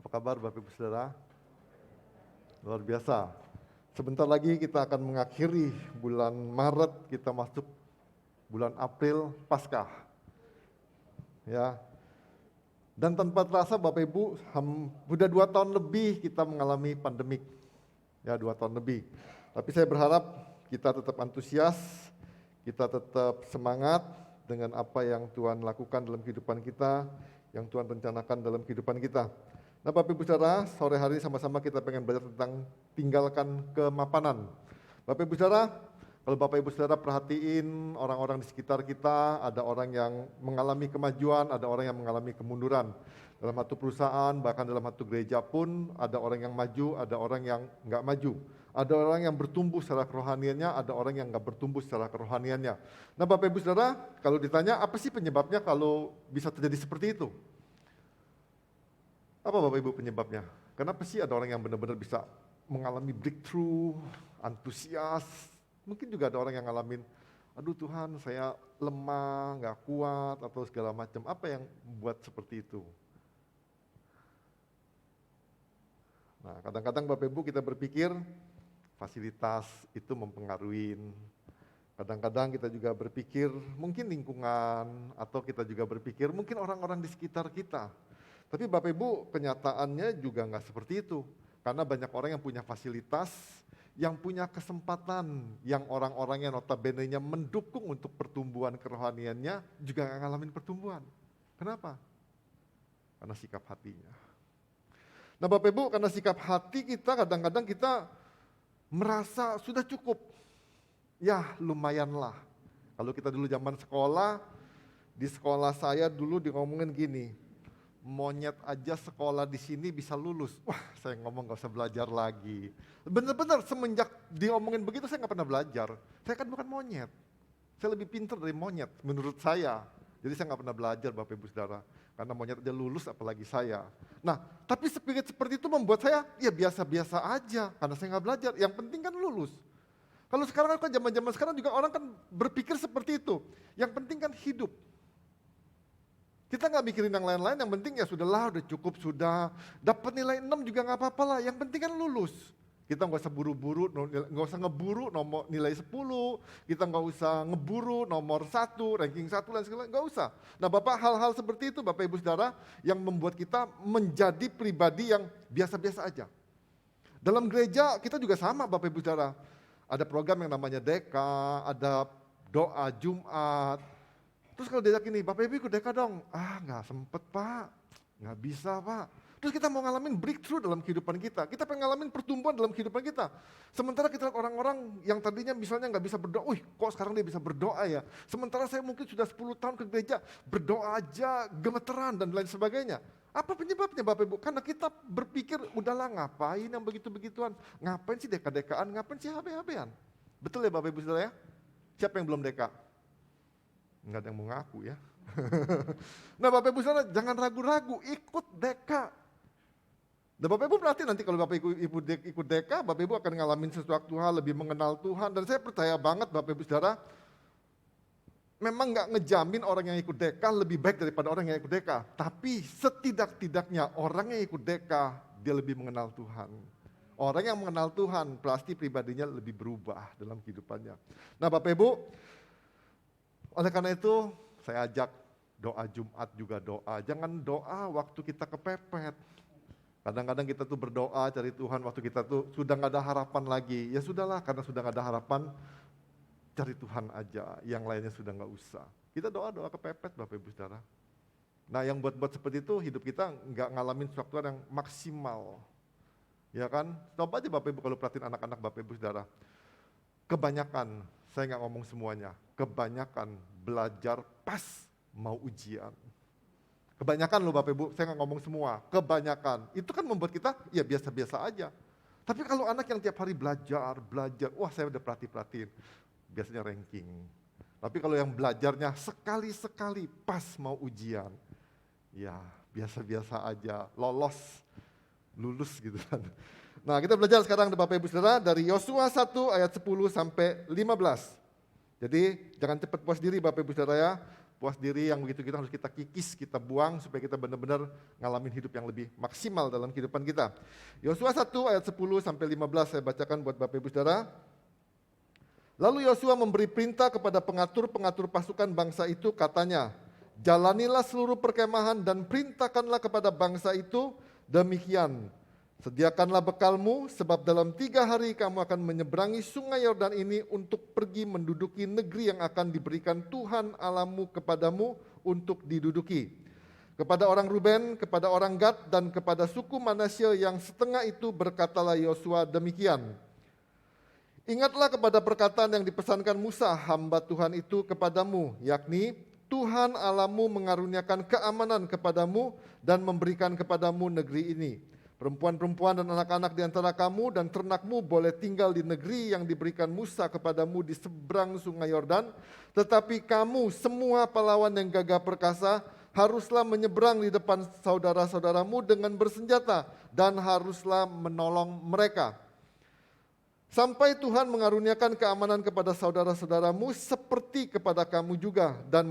Apa kabar Bapak Ibu Saudara? Luar biasa. Sebentar lagi kita akan mengakhiri bulan Maret, kita masuk bulan April Paskah. Ya. Dan tanpa terasa Bapak Ibu, sudah 2 tahun lebih kita mengalami pandemik. Ya, 2 tahun lebih. Tapi saya berharap kita tetap antusias, kita tetap semangat dengan apa yang Tuhan lakukan dalam kehidupan kita, yang Tuhan rencanakan dalam kehidupan kita. Nah Bapak Ibu Saudara, sore hari ini sama-sama kita pengen belajar tentang tinggalkan kemapanan. Bapak Ibu Saudara, kalau Bapak Ibu Saudara perhatiin orang-orang di sekitar kita, ada orang yang mengalami kemajuan, ada orang yang mengalami kemunduran. Dalam satu perusahaan, bahkan dalam satu gereja pun, ada orang yang maju, ada orang yang nggak maju. Ada orang yang bertumbuh secara kerohaniannya, ada orang yang nggak bertumbuh secara kerohaniannya. Nah Bapak Ibu Saudara, kalau ditanya apa sih penyebabnya kalau bisa terjadi seperti itu? Apa Bapak Ibu penyebabnya? Kenapa sih ada orang yang benar-benar bisa mengalami breakthrough, antusias? Mungkin juga ada orang yang ngalamin, aduh Tuhan saya lemah, nggak kuat, atau segala macam. Apa yang membuat seperti itu? Nah kadang-kadang Bapak Ibu kita berpikir fasilitas itu mempengaruhi. Kadang-kadang kita juga berpikir mungkin lingkungan, atau kita juga berpikir mungkin orang-orang di sekitar kita. Tapi Bapak Ibu kenyataannya juga nggak seperti itu. Karena banyak orang yang punya fasilitas, yang punya kesempatan, yang orang-orang yang notabene-nya mendukung untuk pertumbuhan kerohaniannya juga nggak ngalamin pertumbuhan. Kenapa? Karena sikap hatinya. Nah Bapak Ibu, karena sikap hati kita kadang-kadang kita merasa sudah cukup. Ya lumayanlah. Kalau kita dulu zaman sekolah, di sekolah saya dulu ngomongin gini, monyet aja sekolah di sini bisa lulus. Wah, saya ngomong gak usah belajar lagi. Benar-benar semenjak diomongin begitu saya gak pernah belajar. Saya kan bukan monyet. Saya lebih pintar dari monyet menurut saya. Jadi saya gak pernah belajar Bapak Ibu Saudara. Karena monyet aja lulus apalagi saya. Nah, tapi spirit seperti itu membuat saya ya biasa-biasa aja. Karena saya gak belajar. Yang penting kan lulus. Kalau sekarang kan zaman-zaman sekarang juga orang kan berpikir seperti itu. Yang penting kan hidup. Kita nggak mikirin yang lain-lain, yang penting ya sudahlah, udah cukup, sudah. Dapat nilai 6 juga nggak apa-apa lah, yang penting kan lulus. Kita nggak usah buru-buru, nggak usah ngeburu nomor nilai 10, kita nggak usah ngeburu nomor 1, ranking 1, dan segala, nggak usah. Nah Bapak, hal-hal seperti itu Bapak Ibu Saudara, yang membuat kita menjadi pribadi yang biasa-biasa aja. Dalam gereja kita juga sama Bapak Ibu Saudara. Ada program yang namanya Deka, ada doa Jumat. Terus kalau diajak ini, Bapak Ibu ikut Deka dong. Ah nggak sempet Pak, nggak bisa Pak. Terus kita mau ngalamin breakthrough dalam kehidupan kita. Kita pengen ngalamin pertumbuhan dalam kehidupan kita. Sementara kita lihat orang-orang yang tadinya misalnya nggak bisa berdoa. Wih kok sekarang dia bisa berdoa ya. Sementara saya mungkin sudah 10 tahun ke gereja, berdoa aja gemeteran dan lain sebagainya. Apa penyebabnya Bapak Ibu? Karena kita berpikir udahlah ngapain yang begitu-begituan. Ngapain sih deka-dekaan, ngapain sih HB-HB-an. Betul ya Bapak Ibu Saudara ya? Siapa yang belum deka? Nggak ada yang mau ngaku ya. Nah Bapak Ibu Saudara jangan ragu-ragu, ikut Deka. Dan Bapak Ibu berarti nanti kalau Bapak Ibu ikut Deka, Bapak Ibu akan ngalamin sesuatu hal lebih mengenal Tuhan. Dan saya percaya banget Bapak Ibu Saudara, memang nggak ngejamin orang yang ikut Deka lebih baik daripada orang yang ikut Deka. Tapi setidak-tidaknya orang yang ikut Deka, dia lebih mengenal Tuhan. Orang yang mengenal Tuhan pasti pribadinya lebih berubah dalam kehidupannya. Nah Bapak Ibu, oleh karena itu, saya ajak doa Jumat juga doa. Jangan doa waktu kita kepepet. Kadang-kadang kita tuh berdoa cari Tuhan waktu kita tuh sudah gak ada harapan lagi. Ya sudahlah, karena sudah gak ada harapan, cari Tuhan aja. Yang lainnya sudah gak usah. Kita doa-doa kepepet Bapak Ibu Saudara. Nah yang buat seperti itu, hidup kita gak ngalamin sesuatu yang maksimal. Ya kan? Coba aja Bapak Ibu kalau perhatiin anak-anak Bapak Ibu Saudara. Kebanyakan, saya nggak ngomong semuanya, kebanyakan belajar pas mau ujian. Kebanyakan loh Bapak Ibu, saya nggak ngomong semua, kebanyakan. Itu kan membuat kita ya biasa-biasa aja. Tapi kalau anak yang tiap hari belajar, wah saya udah perhatiin, biasanya ranking. Tapi kalau yang belajarnya sekali-sekali pas mau ujian, ya biasa-biasa aja, lulus gitu kan. Nah kita belajar sekarang Bapak Ibu Saudara dari Yosua 1 ayat 10 sampai 15. Jadi jangan cepat puas diri Bapak Ibu Saudara ya. puas diri yang begitu kita harus kita kikis, kita buang supaya kita benar-benar ngalamin hidup yang lebih maksimal dalam kehidupan kita. Yosua 1 ayat 10 sampai 15 saya bacakan buat Bapak Ibu Saudara. Lalu Yosua memberi perintah kepada pengatur-pengatur pasukan bangsa itu, katanya, jalanilah seluruh perkemahan dan perintahkanlah kepada bangsa itu demikian. Sediakanlah bekalmu, sebab dalam 3 hari kamu akan menyeberangi sungai Yordan ini untuk pergi menduduki negeri yang akan diberikan Tuhan Allahmu kepadamu untuk diduduki. Kepada orang Ruben, kepada orang Gad, dan kepada suku Manasye yang setengah itu berkatalah Yosua demikian. Ingatlah kepada perkataan yang dipesankan Musa, hamba Tuhan itu kepadamu, yakni Tuhan Allahmu mengaruniakan keamanan kepadamu dan memberikan kepadamu negeri ini. Perempuan-perempuan dan anak-anak di antara kamu dan ternakmu boleh tinggal di negeri yang diberikan Musa kepadamu di seberang sungai Yordan. Tetapi kamu semua pahlawan yang gagah perkasa haruslah menyeberang di depan saudara-saudaramu dengan bersenjata dan haruslah menolong mereka. Sampai Tuhan mengaruniakan keamanan kepada saudara-saudaramu seperti kepada kamu juga. Dan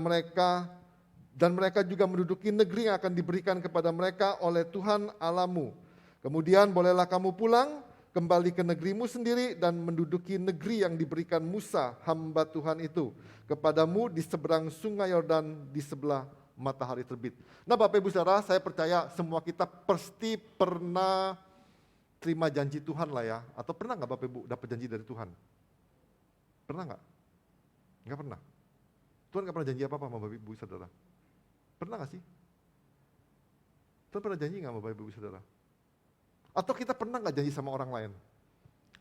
mereka juga menduduki negeri yang akan diberikan kepada mereka oleh Tuhan Allahmu. Kemudian bolehlah kamu pulang, kembali ke negerimu sendiri dan menduduki negeri yang diberikan Musa, hamba Tuhan itu, kepadamu di seberang sungai Yordan di sebelah matahari terbit. Nah Bapak Ibu Saudara, saya percaya semua kita pasti pernah terima janji Tuhan lah ya. Atau pernah nggak Bapak Ibu dapat janji dari Tuhan? Pernah nggak? Nggak pernah. Tuhan nggak pernah janji apa-apa sama Bapak Ibu Saudara. Pernah nggak sih? Tuhan pernah janji nggak sama Bapak Ibu Saudara? Atau kita pernah nggak janji sama orang lain?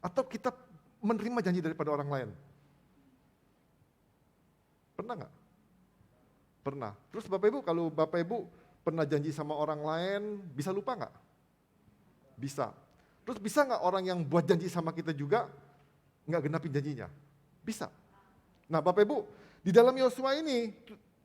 Atau kita menerima janji daripada orang lain? Pernah nggak? Pernah. Terus Bapak Ibu, kalau Bapak Ibu pernah janji sama orang lain, bisa lupa nggak? Bisa. Terus bisa nggak orang yang buat janji sama kita juga nggak genapin janjinya? Bisa. Nah Bapak Ibu, di dalam Yosua ini,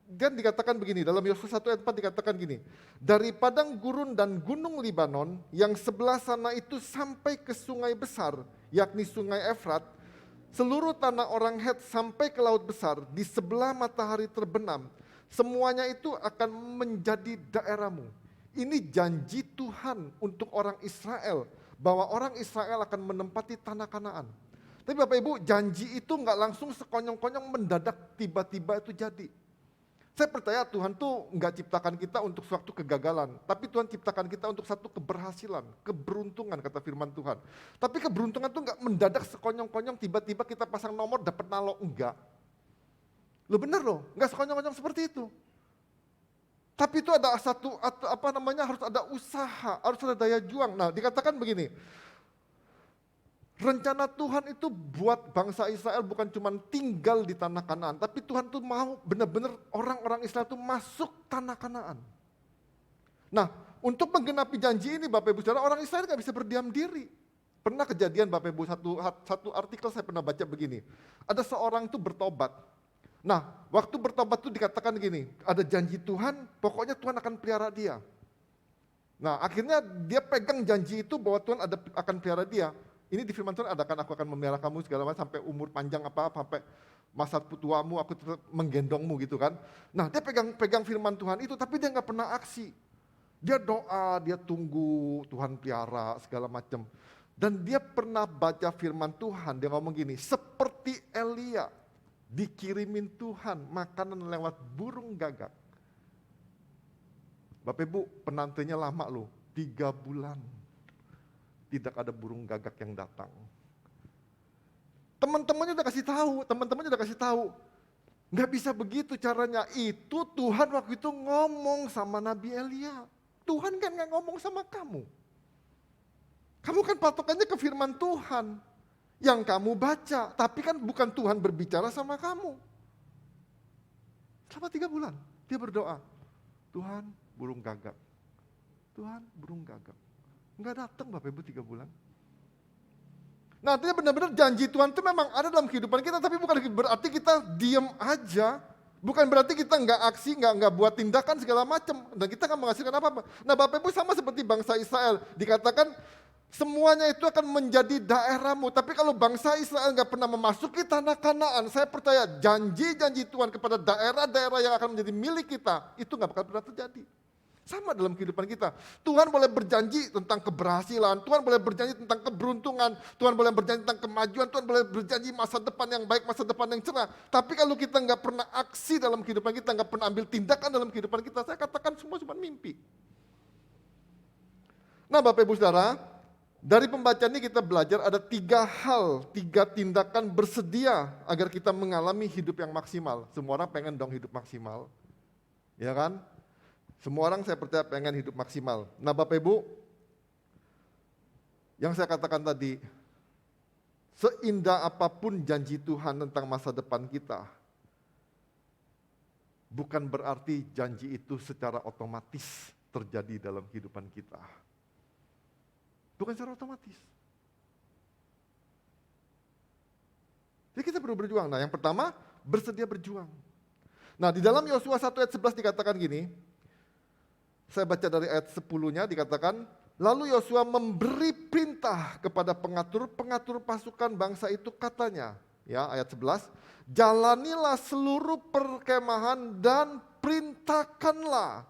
dan dikatakan begini, dalam Yosua 1 ayat 4 dikatakan gini, dari padang gurun dan gunung Libanon yang sebelah sana itu sampai ke sungai besar, yakni sungai Efrat, seluruh tanah orang Het sampai ke laut besar, di sebelah matahari terbenam, semuanya itu akan menjadi daerahmu. Ini janji Tuhan untuk orang Israel, bahwa orang Israel akan menempati tanah Kanaan. Tapi Bapak Ibu, janji itu nggak langsung sekonyong-konyong mendadak tiba-tiba itu jadi. Saya percaya Tuhan tuh nggak ciptakan kita untuk suatu kegagalan, tapi Tuhan ciptakan kita untuk satu keberhasilan, keberuntungan kata firman Tuhan. Tapi keberuntungan tuh nggak mendadak sekonyong-konyong tiba-tiba kita pasang nomor dapat nalo, enggak. Lo bener loh, nggak sekonyong-konyong seperti itu. Tapi itu ada satu harus ada usaha, harus ada daya juang. Nah, dikatakan begini. Rencana Tuhan itu buat bangsa Israel bukan cuma tinggal di tanah Kanaan, tapi Tuhan tuh mau benar-benar orang-orang Israel itu masuk tanah Kanaan. Nah, untuk menggenapi janji ini Bapak Ibu Saudara, orang Israel nggak bisa berdiam diri. Pernah kejadian Bapak Ibu, satu artikel saya pernah baca begini, ada seorang itu bertobat. Nah, waktu bertobat itu dikatakan gini, ada janji Tuhan, pokoknya Tuhan akan pelihara dia. Nah, akhirnya dia pegang janji itu bahwa Tuhan akan pelihara dia. Ini di firman Tuhan ada kan, aku akan memelihara kamu segala macam sampai umur panjang sampai masa tuamu aku tetap menggendongmu gitu kan. Nah dia pegang firman Tuhan itu tapi dia nggak pernah aksi. Dia doa, dia tunggu Tuhan pelihara segala macam. Dan dia pernah baca firman Tuhan, dia ngomong gini, seperti Elia dikirimin Tuhan makanan lewat burung gagak. Bapak Ibu penantinya lama loh, 3 bulan. Tidak ada burung gagak yang datang. Teman-temannya udah kasih tahu, nggak bisa begitu caranya. Itu Tuhan waktu itu ngomong sama Nabi Elia. Tuhan kan nggak ngomong sama kamu. Kamu kan patokannya ke firman Tuhan yang kamu baca, tapi kan bukan Tuhan berbicara sama kamu. Selama 3 bulan dia berdoa, Tuhan burung gagak, Tuhan burung gagak. Enggak datang Bapak Ibu 3 bulan. Nah artinya benar-benar janji Tuhan itu memang ada dalam kehidupan kita, tapi bukan berarti kita diam aja. Bukan berarti kita enggak aksi, enggak buat tindakan segala macam. Dan kita enggak menghasilkan apa-apa. Nah Bapak Ibu sama seperti bangsa Israel. Dikatakan Semuanya itu akan menjadi daerahmu. Tapi kalau bangsa Israel nggak pernah memasuki tanah Kanaan, saya percaya janji-janji Tuhan kepada daerah-daerah yang akan menjadi milik kita, itu nggak bakal pernah terjadi. Sama dalam kehidupan kita. Tuhan boleh berjanji tentang keberhasilan, Tuhan boleh berjanji tentang keberuntungan, Tuhan boleh berjanji tentang kemajuan, Tuhan boleh berjanji masa depan yang baik, masa depan yang cerah. Tapi kalau kita nggak pernah aksi dalam kehidupan kita, nggak pernah ambil tindakan dalam kehidupan kita, saya katakan semua cuma mimpi. Nah Bapak Ibu Saudara, dari pembacaan ini kita belajar ada 3 hal, 3 tindakan bersedia agar kita mengalami hidup yang maksimal. Semua orang pengen dong hidup maksimal, ya kan? Semua orang saya percaya pengen hidup maksimal. Nah Bapak Ibu, yang saya katakan tadi, seindah apapun janji Tuhan tentang masa depan kita, bukan berarti janji itu secara otomatis terjadi dalam kehidupan kita. Bukan secara otomatis. Jadi kita perlu berjuang. Nah yang pertama, bersedia berjuang. Nah di dalam Yosua 1 ayat 11 dikatakan gini, saya baca dari ayat 10-nya dikatakan, lalu Yosua memberi perintah kepada pengatur pasukan bangsa itu katanya, ya ayat 11, jalanilah seluruh perkemahan dan perintahkanlah.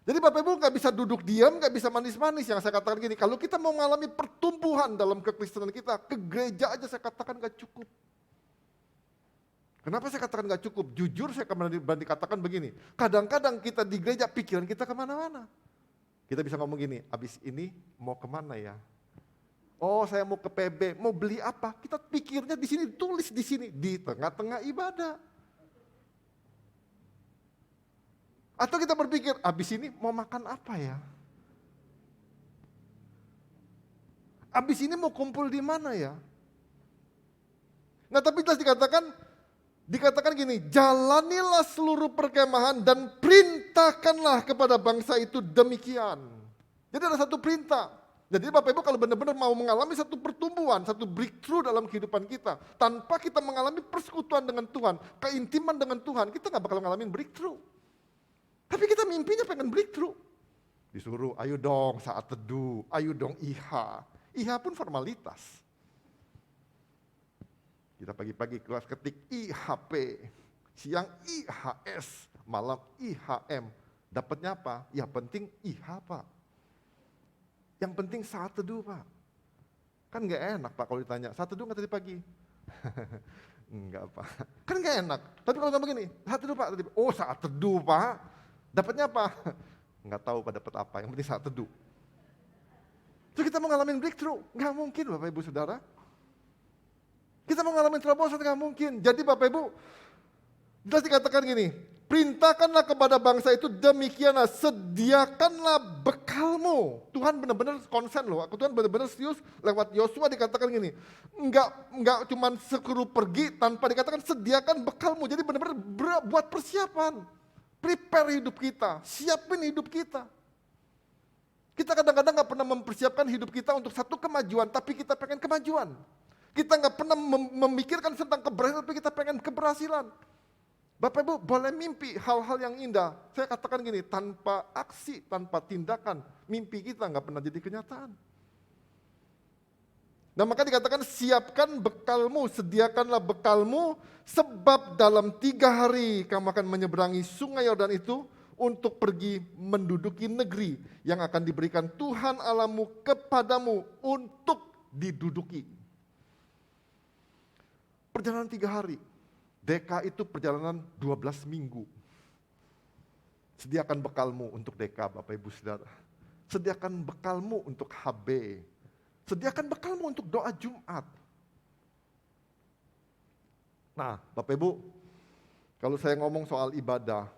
Jadi Bapak Ibu nggak bisa duduk diam, nggak bisa manis-manis. Yang saya katakan gini, kalau kita mau mengalami pertumbuhan dalam kekristenan kita, ke gereja aja saya katakan nggak cukup. Kenapa saya katakan nggak cukup? Jujur saya berani katakan begini, kadang-kadang kita di gereja pikiran kita kemana-mana. Kita bisa ngomong gini, abis ini mau kemana ya? Oh saya mau ke PB, mau beli apa? Kita pikirnya di sini, tulis di sini, di tengah-tengah ibadah. Atau kita berpikir, abis ini mau makan apa ya? Abis ini mau kumpul di mana ya? Nah tapi jelas dikatakan gini, jalanilah seluruh perkemahan dan perintahkanlah kepada bangsa itu demikian. Jadi ada satu perintah. Jadi Bapak Ibu kalau benar-benar mau mengalami satu pertumbuhan, satu breakthrough dalam kehidupan kita, tanpa kita mengalami persekutuan dengan Tuhan, keintiman dengan Tuhan, kita gak bakal ngalamin breakthrough. Tapi kita mimpinya pengen breakthrough. Disuruh, ayo dong saat teduh, ayo dong IHA. IHA pun formalitas. Kita pagi-pagi kelas ketik IHP, siang IHS, malam IHM. Dapatnya apa? Ya penting IHA Pak. Yang penting saat teduh Pak. Kan gak enak Pak kalau ditanya, saat teduh gak tadi pagi? Enggak Pak. Kan gak enak. Tapi kalau ngomong begini, saat teduh Pak. Oh saat teduh Pak. Dapatnya apa? Enggak tahu Pak dapat apa, yang penting saat teduh. Terus kita mau ngalamin breakthrough? Enggak mungkin Bapak Ibu Saudara. Kita mau ngalamin terobosan? Enggak mungkin. Jadi Bapak Ibu, jelas dikatakan gini, perintahkanlah kepada bangsa itu demikianlah, sediakanlah bekalmu. Tuhan benar-benar konsen loh, Tuhan benar-benar serius lewat Yosua dikatakan gini, enggak cuma suruh pergi tanpa dikatakan sediakan bekalmu. Jadi benar-benar buat persiapan. Prepare hidup kita, siapin hidup kita. Kita kadang-kadang gak pernah mempersiapkan hidup kita untuk satu kemajuan, tapi kita pengen kemajuan. Kita gak pernah memikirkan tentang keberhasilan, tapi kita pengen keberhasilan. Bapak Ibu boleh mimpi hal-hal yang indah. Saya katakan gini, tanpa aksi, tanpa tindakan, mimpi kita gak pernah jadi kenyataan. Nah maka dikatakan siapkan bekalmu, sediakanlah bekalmu, sebab dalam 3 hari kamu akan menyeberangi sungai Yordan itu untuk pergi menduduki negeri yang akan diberikan Tuhan Allahmu kepadamu untuk diduduki. Perjalanan 3 hari, DK itu perjalanan 12 minggu. Sediakan bekalmu untuk DK Bapak Ibu Saudara. Sediakan bekalmu untuk HB. Sediakan bekalmu untuk doa Jumat. Nah, Bapak Ibu, kalau saya ngomong soal ibadah,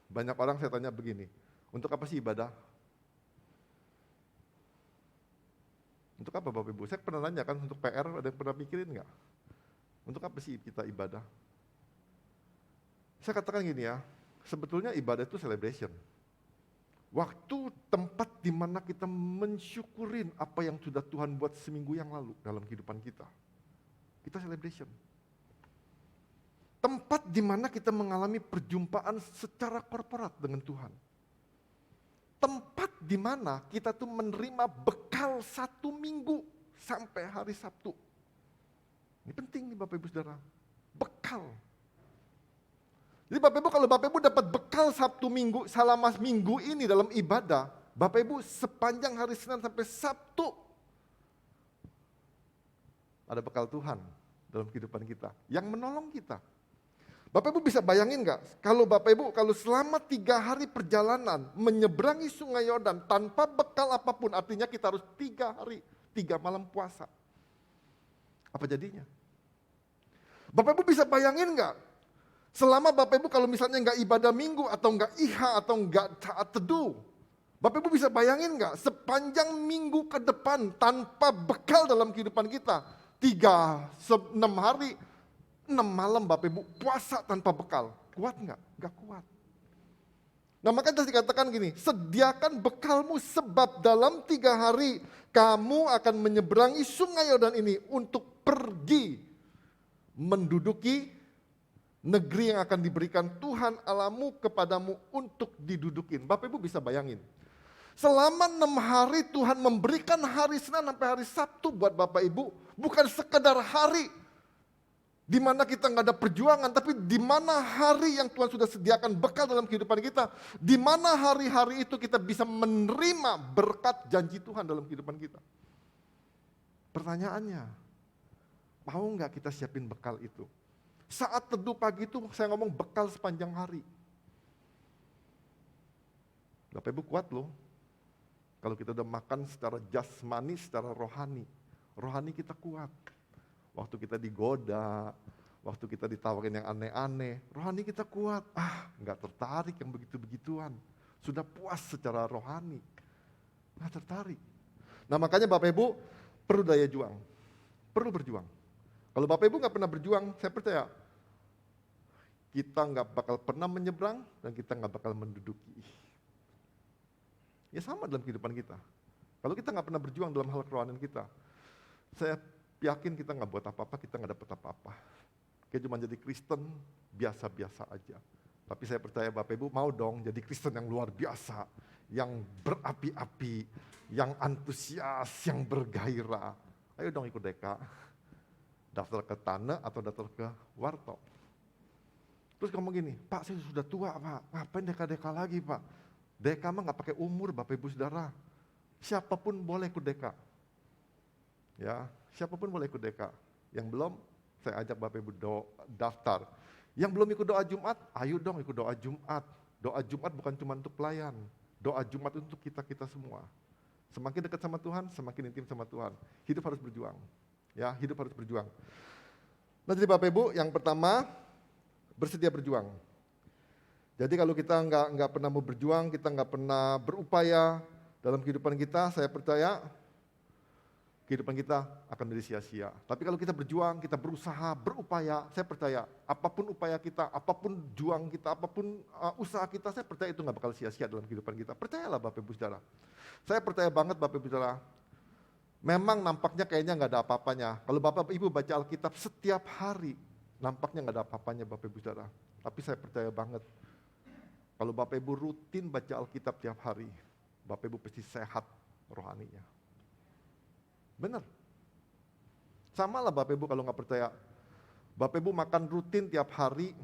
banyak orang saya tanya begini, untuk apa sih ibadah? Untuk apa Bapak Ibu? Saya pernah nanya kan, untuk PR, ada yang pernah mikirin nggak? Untuk apa sih kita ibadah? Saya katakan gini ya, sebetulnya ibadah itu celebration. Waktu, tempat di mana kita mensyukurin apa yang sudah Tuhan buat seminggu yang lalu dalam kehidupan kita. Kita celebration. Tempat di mana kita mengalami perjumpaan secara korporat dengan Tuhan. tempat di mana kita tuh menerima bekal 1 minggu sampai hari Sabtu. Ini penting nih Bapak Ibu Saudara, bekal. Jadi Bapak Ibu, kalau Bapak Ibu dapat bekal Sabtu Minggu selama minggu ini dalam ibadah, Bapak Ibu sepanjang hari Senin sampai Sabtu ada bekal Tuhan dalam kehidupan kita yang menolong kita. Bapak Ibu bisa bayangin nggak, kalau Bapak Ibu kalau selama 3 hari perjalanan menyeberangi Sungai Yordan tanpa bekal apapun, artinya kita harus 3 hari, 3 malam puasa. Apa jadinya? Bapak Ibu bisa bayangin nggak, selama Bapak Ibu kalau misalnya nggak ibadah minggu atau nggak IHA atau nggak taat teduh, Bapak Ibu bisa bayangin nggak, sepanjang minggu ke depan tanpa bekal dalam kehidupan kita, 6 hari, 6 malam Bapak Ibu puasa tanpa bekal, kuat nggak? Nggak kuat. Nah makanya dikatakan gini, sediakan bekalmu sebab dalam 3 hari kamu akan menyeberangi Sungai Yordan ini untuk pergi menduduki negeri yang akan diberikan Tuhan Allahmu kepadamu untuk didudukin. Bapak Ibu bisa bayangin, selama 6 hari Tuhan memberikan hari Senin sampai hari Sabtu buat Bapak Ibu, bukan sekedar hari di mana kita nggak ada perjuangan, tapi di mana hari yang Tuhan sudah sediakan bekal dalam kehidupan kita, di mana hari-hari itu kita bisa menerima berkat janji Tuhan dalam kehidupan kita. Pertanyaannya, mau nggak kita siapin bekal itu? Saat teduh pagi itu saya ngomong bekal sepanjang hari. Bapak Ibu kuat loh, kalau kita udah makan secara jasmani, secara rohani. Rohani kita kuat. Waktu kita digoda, waktu kita ditawarin yang aneh-aneh, rohani kita kuat. Nggak tertarik yang begitu-begituan. Sudah puas secara rohani. Nggak tertarik. Nah makanya Bapak Ibu perlu daya juang. Perlu berjuang. Kalau Bapak Ibu nggak pernah berjuang, saya percaya kita nggak bakal pernah menyeberang dan kita nggak bakal menduduki. Ya sama dalam kehidupan kita. Kalau kita nggak pernah berjuang dalam hal kerohanian kita, saya yakin kita nggak buat apa-apa, kita nggak dapat apa-apa. Kayak cuma jadi Kristen biasa-biasa aja. Tapi saya percaya Bapak Ibu mau dong jadi Kristen yang luar biasa, yang berapi-api, yang antusias, yang bergairah. Ayo dong ikut DK. Daftar ke Tane atau daftar ke Warto. Terus ngomong gini, Pak saya sudah tua Pak, ngapain DK-DK lagi Pak? DK mah nggak pakai umur Bapak Ibu Saudara. Siapapun boleh ikut DK. Ya, siapapun boleh ikut DK. Yang belum, saya ajak Bapak Ibu daftar. Yang belum ikut doa Jumat, ayo dong ikut doa Jumat. Doa Jumat bukan cuma untuk pelayan. Doa Jumat untuk kita-kita semua. Semakin dekat sama Tuhan, semakin intim sama Tuhan. Hidup harus berjuang. Ya, hidup harus berjuang. Nah jadi Bapak Ibu, yang pertama, bersedia berjuang. Jadi kalau kita nggak pernah mau berjuang, kita nggak pernah berupaya dalam kehidupan kita, saya percaya kehidupan kita akan menjadi sia-sia. Tapi kalau kita berjuang, kita berusaha, berupaya, saya percaya apapun upaya kita, apapun juang kita, apapun usaha kita, saya percaya itu nggak bakal sia-sia dalam kehidupan kita. Percayalah Bapak Ibu Saudara. Saya percaya banget Bapak Ibu Saudara. Memang nampaknya kayaknya nggak ada apa-apanya. Kalau Bapak Ibu baca Alkitab setiap hari, nampaknya nggak ada apa-apanya Bapak Ibu Saudara. Tapi saya percaya banget, kalau Bapak Ibu rutin baca Alkitab tiap hari, Bapak Ibu pasti sehat rohaninya. Benar. Sama lah Bapak Ibu kalau nggak percaya. Bapak Ibu makan rutin tiap hari,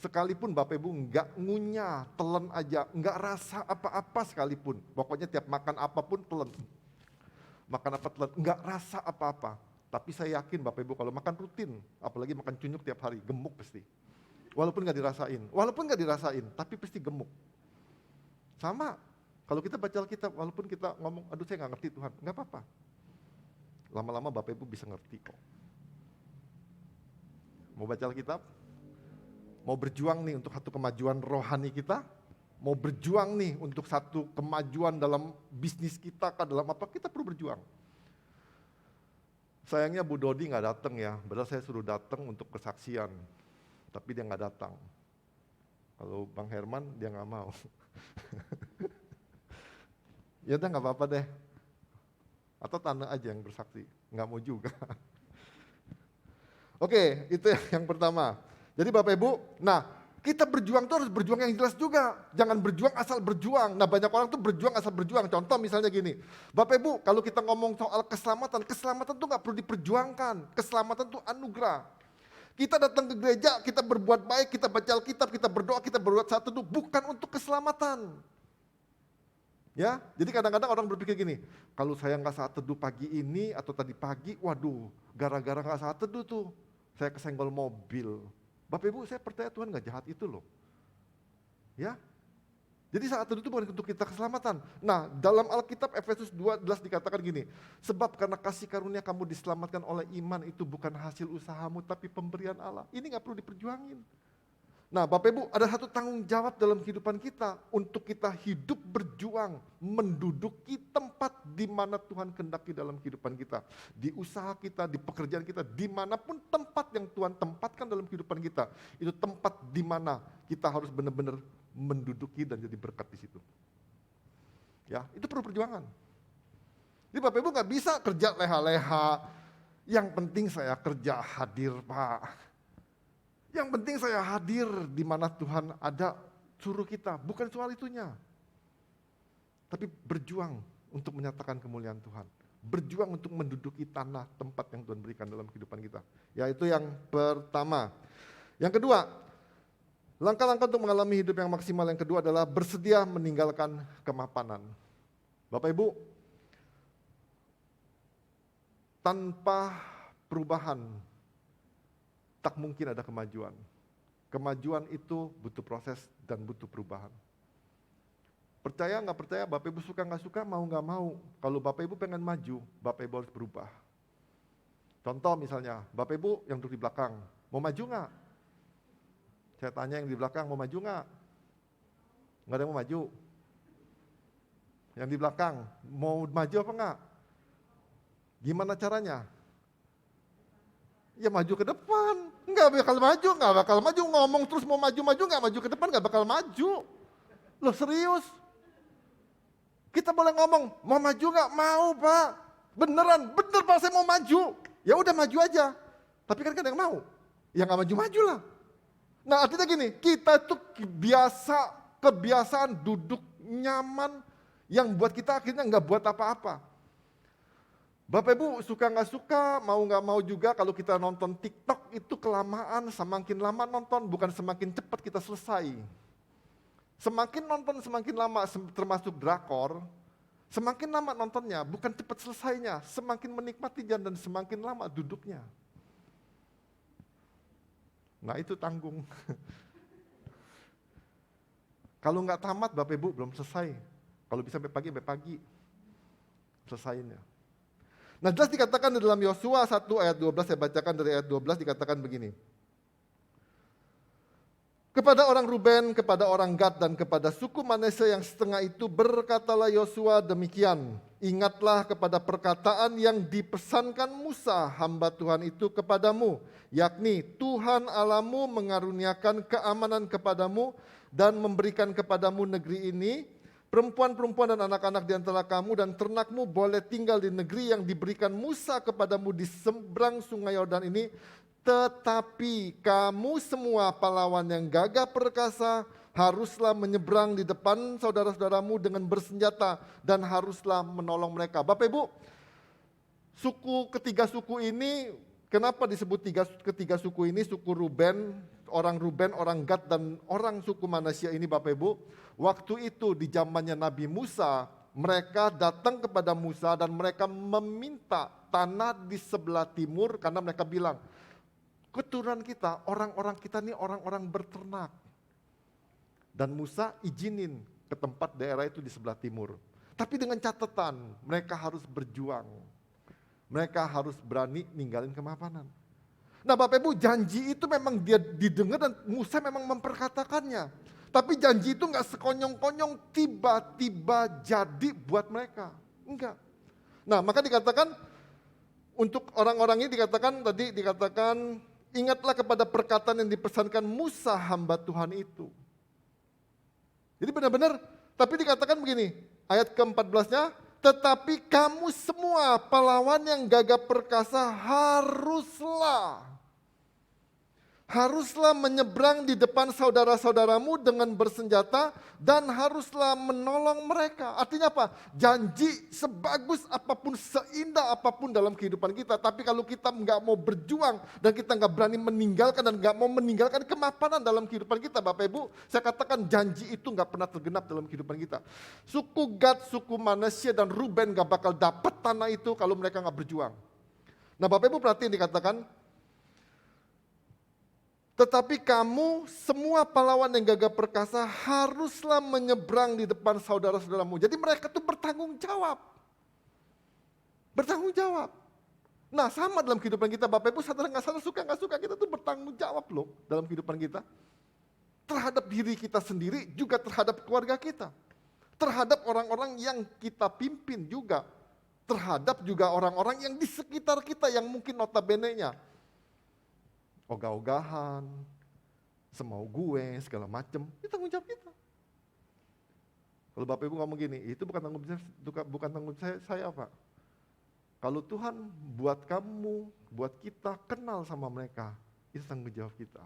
sekalipun Bapak Ibu nggak ngunyah, telan aja, nggak rasa apa-apa sekalipun. Pokoknya tiap makan apapun telan. Makan apa telan, nggak rasa apa-apa. Tapi saya yakin Bapak Ibu kalau makan rutin, apalagi makan cunyuk tiap hari, gemuk pasti. Walaupun nggak dirasain, tapi pasti gemuk. Sama, kalau kita baca Alkitab, walaupun kita ngomong, aduh saya nggak ngerti Tuhan, nggak apa-apa. Lama-lama Bapak Ibu bisa ngerti kok. Mau baca Alkitab? Mau berjuang nih untuk satu kemajuan rohani kita? Mau berjuang nih untuk satu kemajuan dalam bisnis kita, dalam apa, kita perlu berjuang. Sayangnya Bu Dodi nggak datang ya, padahal saya suruh datang untuk kesaksian. Tapi dia nggak datang. Kalau Bang Herman dia nggak mau. Ya udah nggak apa-apa deh. Atau Tane aja yang bersaksi, nggak mau juga. Oke, itu yang pertama. Jadi Bapak Ibu, nah Kita berjuang tuh harus berjuang yang jelas juga. Jangan berjuang asal berjuang. Nah banyak orang tuh berjuang asal berjuang. Contoh misalnya gini, Bapak Ibu kalau kita ngomong soal keselamatan, keselamatan tuh gak perlu diperjuangkan. Keselamatan tuh anugerah. Kita datang ke gereja, kita berbuat baik, kita baca Alkitab, kita berdoa, kita berbuat satu tuh bukan untuk keselamatan. Ya, jadi kadang-kadang orang berpikir gini, kalau saya nggak saat teduh pagi ini atau tadi pagi, waduh, gara-gara nggak saat teduh tuh, saya kesenggol mobil. Bapak Ibu, saya percaya Tuhan nggak jahat itu loh. Ya, jadi saat teduh itu bukan untuk kita keselamatan. Nah, dalam Alkitab Efesus 2:11 dikatakan gini, sebab karena kasih karunia kamu diselamatkan oleh iman itu bukan hasil usahamu tapi pemberian Allah. Ini nggak perlu diperjuangin. Nah Bapak Ibu ada satu tanggung jawab dalam kehidupan kita untuk kita hidup berjuang menduduki tempat di mana Tuhan kehendaki dalam kehidupan kita. Di usaha kita, di pekerjaan kita, dimanapun tempat yang Tuhan tempatkan dalam kehidupan kita. Itu tempat di mana kita harus benar-benar menduduki dan jadi berkat di situ. Ya, itu perlu perjuangan. Jadi Bapak Ibu gak bisa kerja leha-leha, yang penting saya kerja hadir Pak. Yang penting saya hadir di mana Tuhan ada suruh kita, bukan soal itunya. Tapi berjuang untuk menyatakan kemuliaan Tuhan. Berjuang untuk menduduki tanah tempat yang Tuhan berikan dalam kehidupan kita. Ya itu yang pertama. Yang kedua, langkah-langkah untuk mengalami hidup yang maksimal yang kedua adalah bersedia meninggalkan kemapanan. Bapak Ibu, tanpa perubahan tak mungkin ada kemajuan. Kemajuan itu butuh proses dan butuh perubahan. Percaya nggak percaya, Bapak Ibu suka nggak suka, mau nggak mau. Kalau Bapak Ibu pengen maju, Bapak Ibu harus berubah. Contoh misalnya, Bapak Ibu yang duduk di belakang, mau maju nggak? Saya tanya yang di belakang, mau maju nggak? Nggak ada yang mau maju. Yang di belakang, mau maju apa nggak? Gimana caranya? Ya maju ke depan, nggak bakal maju, ngomong terus mau maju-maju, nggak maju ke depan, nggak bakal maju. Loh serius? Kita boleh ngomong, mau maju nggak? Mau Pak, bener Pak saya mau maju. Ya udah maju aja, tapi kan ada yang mau, ya nggak maju-maju lah. Nah artinya gini, kita tuh kebiasaan duduk nyaman yang buat kita akhirnya nggak buat apa-apa. Bapak Ibu suka nggak suka, mau nggak mau juga kalau kita nonton TikTok itu kelamaan, semakin lama nonton bukan semakin cepat kita selesai. Semakin nonton semakin lama termasuk drakor, semakin lama nontonnya bukan cepat selesainya, semakin menikmati dan semakin lama duduknya. Nah itu tanggung. Kalau nggak tamat Bapak Ibu belum selesai, kalau bisa sampai pagi selesainya. Nah jelas dikatakan di dalam Yosua 1 ayat 12, saya bacakan dari ayat 12 dikatakan begini. Kepada orang Ruben, kepada orang Gad, dan kepada suku Manase yang setengah itu berkatalah Yosua demikian. Ingatlah kepada perkataan yang dipesankan Musa hamba Tuhan itu kepadamu. Yakni Tuhan Allahmu mengaruniakan keamanan kepadamu dan memberikan kepadamu negeri ini. Perempuan-perempuan dan anak-anak di antara kamu dan ternakmu boleh tinggal di negeri yang diberikan Musa kepadamu di seberang sungai Yordan ini. Tetapi kamu semua pahlawan yang gagah perkasa haruslah menyeberang di depan saudara-saudaramu dengan bersenjata dan haruslah menolong mereka. Bapak Ibu, ketiga suku ini, kenapa disebut ketiga suku ini, suku Ruben, orang Gad dan orang suku Manasya ini Bapak Ibu, waktu itu di zamannya Nabi Musa, mereka datang kepada Musa dan mereka meminta tanah di sebelah timur karena mereka bilang, keturunan kita, orang-orang kita ini orang-orang berternak. Dan Musa izinin ke tempat daerah itu di sebelah timur. Tapi dengan catatan, mereka harus berjuang. Mereka harus berani ninggalin kemapanan. Nah Bapak Ibu, janji itu memang dia didengar dan Musa memang memperkatakannya. Tapi janji itu enggak sekonyong-konyong tiba-tiba jadi buat mereka. Enggak. Nah maka dikatakan, untuk orang-orang ini dikatakan, ingatlah kepada perkataan yang dipesankan Musa hamba Tuhan itu. Jadi benar-benar, tapi dikatakan begini, ayat ke-14-nya, tetapi kamu semua pahlawan yang gagah perkasa Haruslah menyeberang di depan saudara-saudaramu dengan bersenjata dan haruslah menolong mereka. Artinya apa? Janji sebagus apapun, seindah apapun dalam kehidupan kita. Tapi kalau kita nggak mau berjuang dan kita nggak berani meninggalkan dan nggak mau meninggalkan kemapanan dalam kehidupan kita, Bapak Ibu, saya katakan janji itu nggak pernah tergenap dalam kehidupan kita. Suku Gad, suku Manasye dan Ruben nggak bakal dapat tanah itu kalau mereka nggak berjuang. Nah, Bapak Ibu perhatiin dikatakan, tetapi kamu semua pahlawan yang gagah perkasa haruslah menyeberang di depan saudara-saudaramu. Jadi mereka tuh bertanggung jawab. Bertanggung jawab. Nah, sama dalam kehidupan kita, Bapak Ibu, sadar nggak sadar, suka nggak suka, kita tuh bertanggung jawab loh dalam kehidupan kita. Terhadap diri kita sendiri, juga terhadap keluarga kita. Terhadap orang-orang yang kita pimpin juga. Terhadap juga orang-orang yang di sekitar kita yang mungkin notabene-nya ogah-ogahan, semau gue, segala macem, itu tanggung jawab kita. Kalau Bapak Ibu ngomong gini, itu bukan tanggung saya Pak. Kalau Tuhan buat kamu, buat kita kenal sama mereka, itu tanggung jawab kita.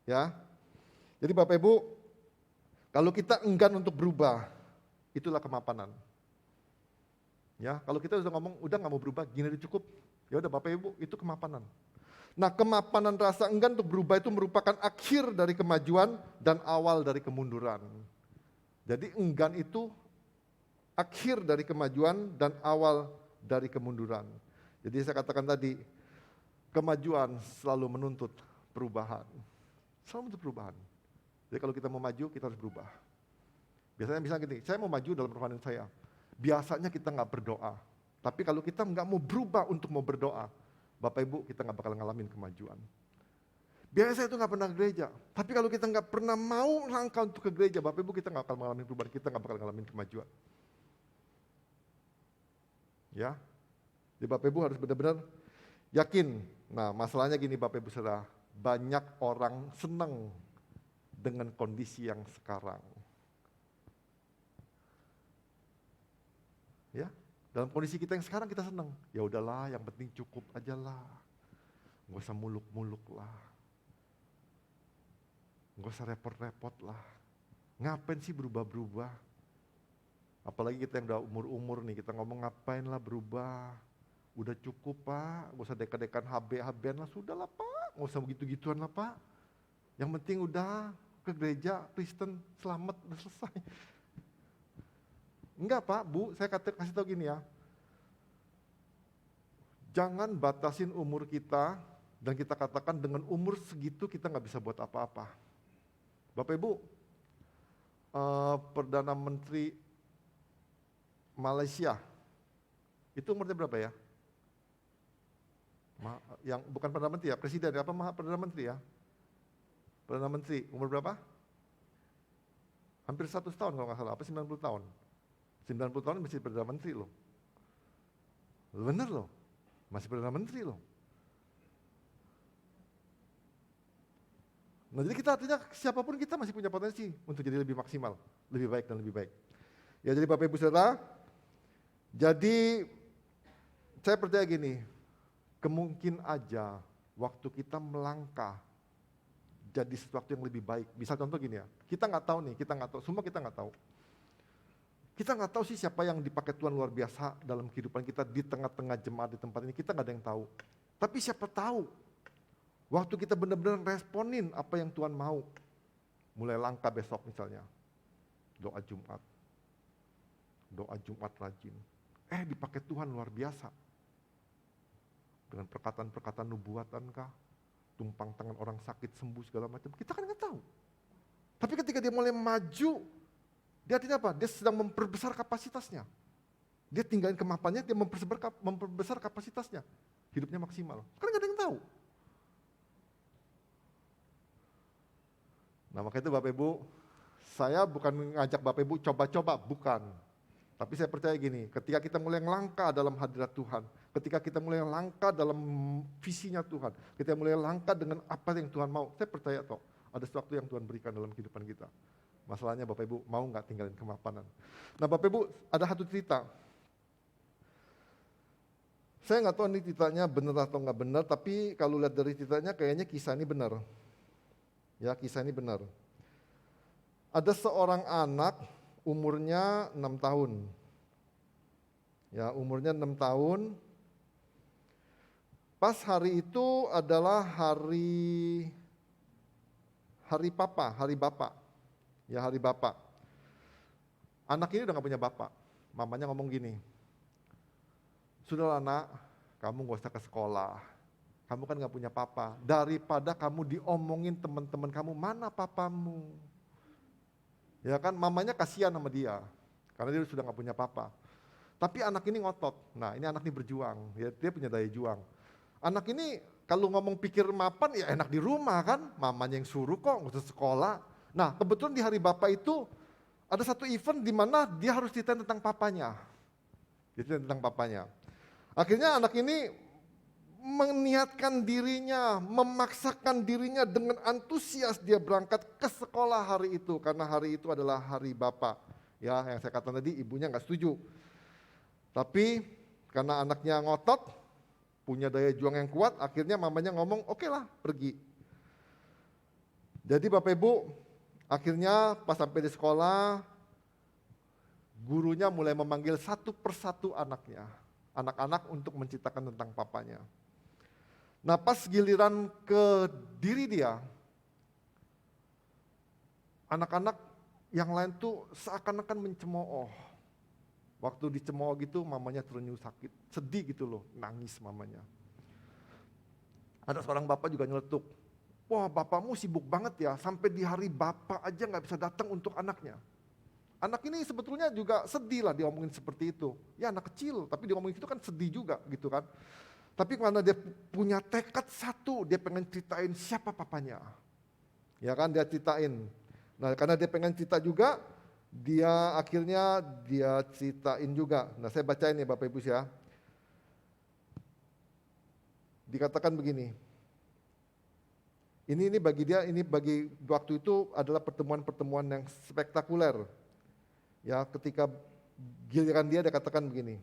Ya, jadi Bapak Ibu, kalau kita enggan untuk berubah, itulah kemapanan. Ya, kalau kita sudah ngomong, udah nggak mau berubah, gini udah cukup. Ya udah Bapak Ibu, itu kemapanan. Nah, kemapanan rasa enggan untuk berubah itu merupakan akhir dari kemajuan dan awal dari kemunduran. Jadi enggan itu akhir dari kemajuan dan awal dari kemunduran. Jadi saya katakan tadi, kemajuan selalu menuntut perubahan. Selalu menuntut perubahan. Jadi kalau kita mau maju, kita harus berubah. Biasanya misalnya gini, saya mau maju dalam rohani saya. Biasanya kita nggak berdoa. Tapi kalau kita nggak mau berubah untuk mau berdoa, Bapak Ibu, kita nggak bakal ngalamin kemajuan. Biasanya saya itu nggak pernah ke gereja, tapi kalau kita nggak pernah mau langkah untuk ke gereja, Bapak Ibu, kita nggak akan mengalami perubahan, kita nggak bakal ngalamin kemajuan. Ya, jadi Bapak Ibu harus benar-benar yakin. Nah, masalahnya gini Bapak Ibu saudara, banyak orang senang dengan kondisi yang sekarang. Ya, dalam kondisi kita yang sekarang kita senang. Ya udahlah, yang penting cukup aja lah. Nggak usah muluk-muluk lah. Nggak usah repot-repot lah. Ngapain sih berubah-berubah? Apalagi kita yang udah umur-umur nih, kita ngomong ngapain lah berubah. Udah cukup Pak, nggak usah dekan-dekan HB-HB-an lah, sudah lah Pak. Nggak usah begitu-gituan lah Pak. Yang penting udah ke gereja, Kristen, selamat, udah selesai. Enggak Pak, Bu, saya kasih tahu gini ya. Jangan batasin umur kita dan kita katakan dengan umur segitu kita nggak bisa buat apa-apa. Bapak Ibu, Perdana Menteri Malaysia, itu umurnya berapa ya? Yang bukan Perdana Menteri ya, Presiden apa Perdana Menteri ya? Perdana Menteri, umur berapa? Hampir 100 tahun kalau nggak salah, apa 90 tahun? 90 tahun masih Perdana Menteri loh. Bener loh, masih Perdana Menteri loh. Nah jadi kita artinya siapapun kita masih punya potensi untuk jadi lebih maksimal, lebih baik dan lebih baik. Ya jadi Bapak Ibu Saudara, jadi saya percaya gini, kemungkin aja waktu kita melangkah jadi sesuatu yang lebih baik. Bisa contoh gini ya, kita nggak tahu nih, kita nggak tahu, semua kita nggak tahu. Kita nggak tahu sih siapa yang dipakai Tuhan luar biasa dalam kehidupan kita di tengah-tengah jemaat di tempat ini, kita nggak ada yang tahu. Tapi siapa tahu, waktu kita benar-benar responin apa yang Tuhan mau, mulai langkah besok misalnya, doa Jumat rajin, dipakai Tuhan luar biasa. Dengan perkataan-perkataan nubuatan kah, tumpang tangan orang sakit sembuh segala macam, kita kan nggak tahu. Tapi ketika dia mulai maju, dia artinya apa? Dia sedang memperbesar kapasitasnya. Dia tinggalin kemapannya, dia memperbesar kapasitasnya. Hidupnya maksimal. Kan nggak ada yang tahu. Nah makanya itu Bapak Ibu, saya bukan mengajak Bapak Ibu coba-coba, bukan. Tapi saya percaya gini, ketika kita mulai langkah dalam hadirat Tuhan, ketika kita mulai langkah dalam visinya Tuhan, kita mulai langkah dengan apa yang Tuhan mau, saya percaya toh, ada sesuatu yang Tuhan berikan dalam kehidupan kita. Masalahnya Bapak Ibu mau nggak tinggalin kemapanan. Nah Bapak Ibu ada satu cerita. Saya nggak tahu ini ceritanya benar atau nggak benar, tapi kalau lihat dari ceritanya kayaknya kisah ini benar. Ya, kisah ini benar. Ada seorang anak umurnya 6 tahun. Ya, umurnya 6 tahun. Pas hari itu adalah hari papa, hari bapak. Ya, hari bapak. Anak ini udah gak punya bapak. Mamanya ngomong gini, "Sudahlah nak, kamu gak usah ke sekolah. Kamu kan gak punya papa. Daripada kamu diomongin teman-teman kamu, mana papamu?" Ya kan, mamanya kasihan sama dia. Karena dia sudah gak punya papa. Tapi anak ini ngotot. Nah, ini anak ini berjuang. Dia punya daya juang. Anak ini kalau ngomong pikir mapan ya enak di rumah kan. Mamanya yang suruh kok, gak usah sekolah. Nah, kebetulan di hari bapak itu ada satu event di mana dia harus ceritain tentang papanya. Ceritain tentang papanya. Akhirnya anak ini meniatkan dirinya, memaksakan dirinya dengan antusias dia berangkat ke sekolah hari itu. Karena hari itu adalah hari bapak. Ya, yang saya katakan tadi ibunya nggak setuju. Tapi karena anaknya ngotot, punya daya juang yang kuat, akhirnya mamanya ngomong, "Oke lah, pergi." Jadi Bapak Ibu, akhirnya pas sampai di sekolah, gurunya mulai memanggil satu persatu anaknya, anak-anak untuk menceritakan tentang papanya. Nah, pas giliran ke diri dia, anak-anak yang lain tuh seakan-akan mencemooh. Waktu dicemooh gitu mamanya terenyuh sakit, sedih gitu loh, nangis mamanya. Ada seorang bapak juga nyeletuk, "Wah, bapakmu sibuk banget ya, sampai di hari bapak aja gak bisa datang untuk anaknya." Anak ini sebetulnya juga sedih lah diomongin seperti itu. Ya anak kecil, tapi diomongin itu kan sedih juga gitu kan. Tapi karena dia punya tekad satu, dia pengen ceritain siapa papanya. Ya kan, dia ceritain. Nah, karena dia pengen cerita juga, dia akhirnya dia ceritain juga. Nah, saya bacain nih Bapak Ibu ya. Dikatakan begini. Ini bagi dia, ini bagi waktu itu adalah pertemuan-pertemuan yang spektakuler. Ya, ketika giliran dia katakan begini.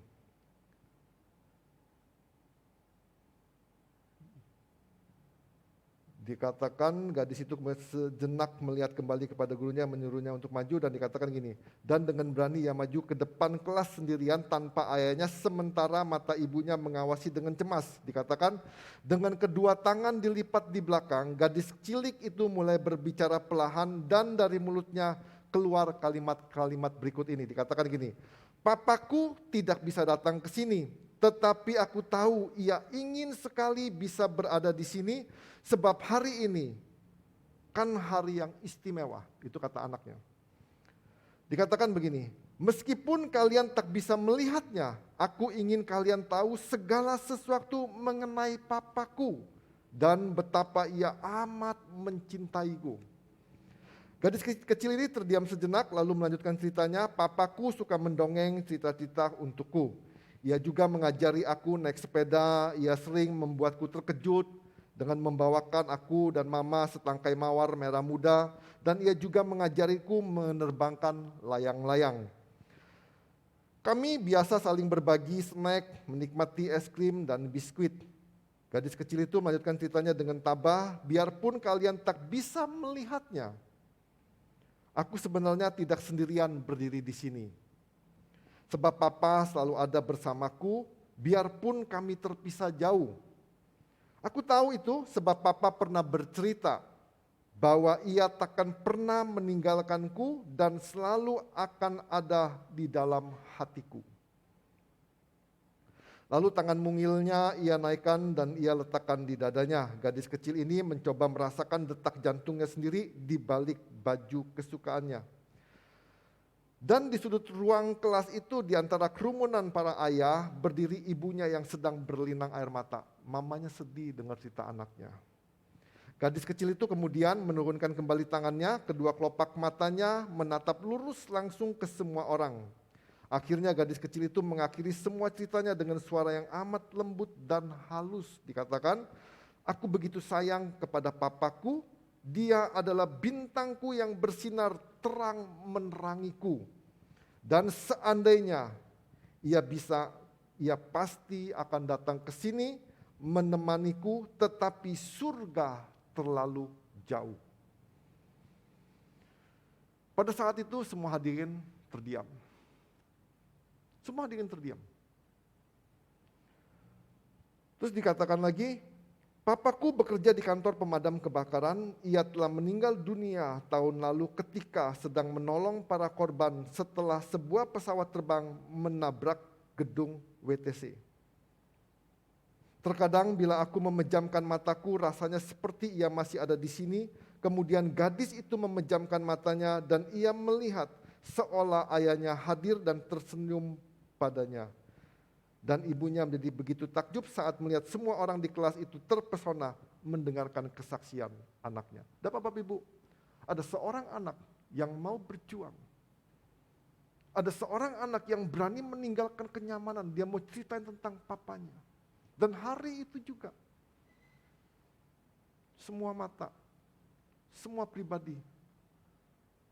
Dikatakan gadis itu sejenak melihat kembali kepada gurunya, menyuruhnya untuk maju, dan dikatakan gini, "Dan dengan berani ia maju ke depan kelas sendirian tanpa ayahnya, sementara mata ibunya mengawasi dengan cemas." Dikatakan dengan kedua tangan dilipat di belakang, gadis cilik itu mulai berbicara perlahan dan dari mulutnya keluar kalimat-kalimat berikut ini. Dikatakan gini, "Papaku tidak bisa datang ke sini, tetapi aku tahu ia ingin sekali bisa berada di sini, sebab hari ini kan hari yang istimewa." Itu kata anaknya. Dikatakan begini, "Meskipun kalian tak bisa melihatnya, aku ingin kalian tahu segala sesuatu mengenai papaku dan betapa ia amat mencintaiku." Gadis kecil ini terdiam sejenak lalu melanjutkan ceritanya, "Papaku suka mendongeng cerita-cerita untukku. Ia juga mengajari aku naik sepeda, ia sering membuatku terkejut dengan membawakan aku dan mama setangkai mawar merah muda, dan ia juga mengajariku menerbangkan layang-layang. Kami biasa saling berbagi snack, menikmati es krim dan biskuit." Gadis kecil itu melanjutkan ceritanya dengan tabah, "Biarpun kalian tak bisa melihatnya, aku sebenarnya tidak sendirian berdiri di sini. Sebab Papa selalu ada bersamaku, biarpun kami terpisah jauh. Aku tahu itu sebab Papa pernah bercerita bahwa ia takkan pernah meninggalkanku dan selalu akan ada di dalam hatiku." Lalu tangan mungilnya ia naikkan dan ia letakkan di dadanya. Gadis kecil ini mencoba merasakan detak jantungnya sendiri di balik baju kesukaannya. Dan di sudut ruang kelas itu, di antara kerumunan para ayah, berdiri ibunya yang sedang berlinang air mata. Mamanya sedih dengar cerita anaknya. Gadis kecil itu kemudian menurunkan kembali tangannya, kedua kelopak matanya menatap lurus langsung ke semua orang. Akhirnya gadis kecil itu mengakhiri semua ceritanya dengan suara yang amat lembut dan halus. Dikatakan, "Aku begitu sayang kepada papaku, dia adalah bintangku yang bersinar terang menerangiku. Dan seandainya ia bisa ia pasti akan datang ke sini menemaniku, tetapi surga terlalu jauh. Pada saat itu semua hadirin terdiam. Semua hadirin terdiam. Terus dikatakan lagi, papaku bekerja di kantor pemadam kebakaran, ia telah meninggal dunia tahun lalu ketika sedang menolong para korban setelah sebuah pesawat terbang menabrak gedung WTC. Terkadang bila aku memejamkan mataku rasanya seperti ia masih ada di sini, kemudian gadis itu memejamkan matanya dan ia melihat seolah ayahnya hadir dan tersenyum padanya. Dan ibunya menjadi begitu takjub saat melihat semua orang di kelas itu terpesona mendengarkan kesaksian anaknya. Dan Bapak Ibu, ada seorang anak yang mau berjuang. Ada seorang anak yang berani meninggalkan kenyamanan, dia mau ceritain tentang papanya. Dan hari itu juga, semua mata, semua pribadi